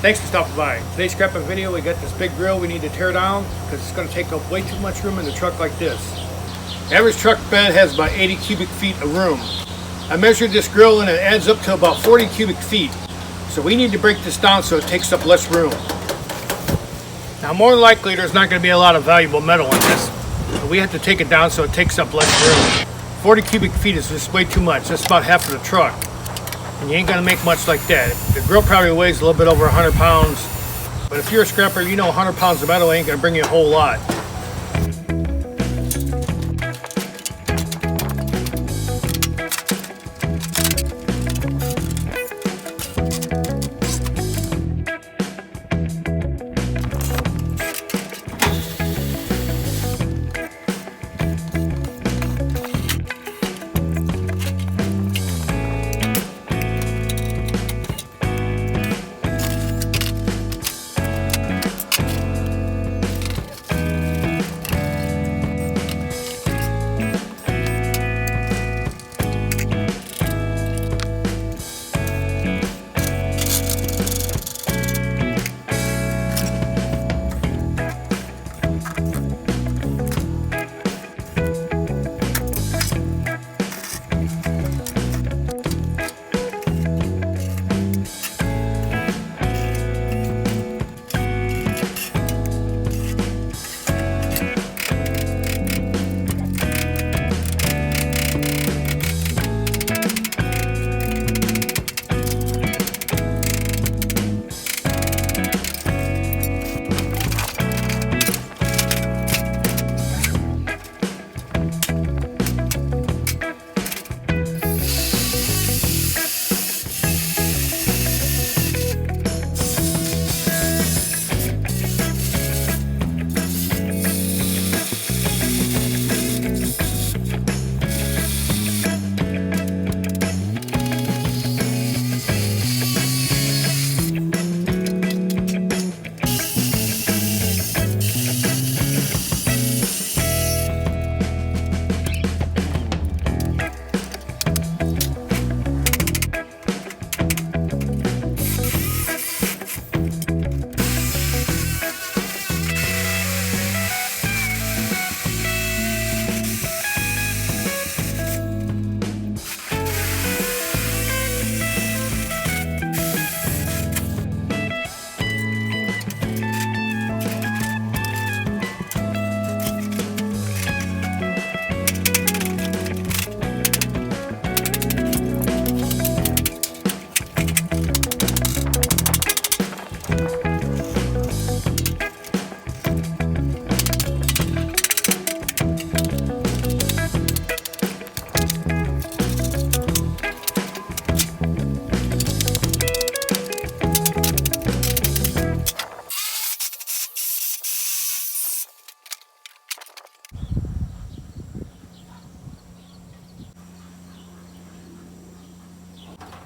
Thanks for stopping by. Today's scrapping video, we got this big grill we need to tear down because it's going to take up way too much room in the truck like this. The average truck bed has about 80 cubic feet of room. I measured this grill and it adds up to about 40 cubic feet. So we need to break this down so it takes up less room. Now more than likely there's not going to be a lot of valuable metal in this. But we have to take it down so it takes up less room. 40 cubic feet is just way too much. That's about half of the truck. And you ain't gonna make much like that. The grill probably weighs a little bit over 100 pounds. But if you're a scrapper, you know 100 pounds of metal ain't gonna bring you a whole lot.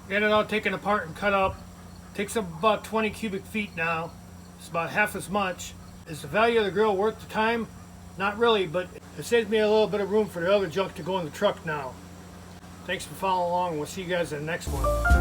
Get it all taken apart and cut up. Takes up about 20 cubic feet now. It's about half as much. Is the value of the grill worth the time? Not really, but it saves me a little bit of room for the other junk to go in the truck now. Thanks for following along. We'll see you guys in the next one.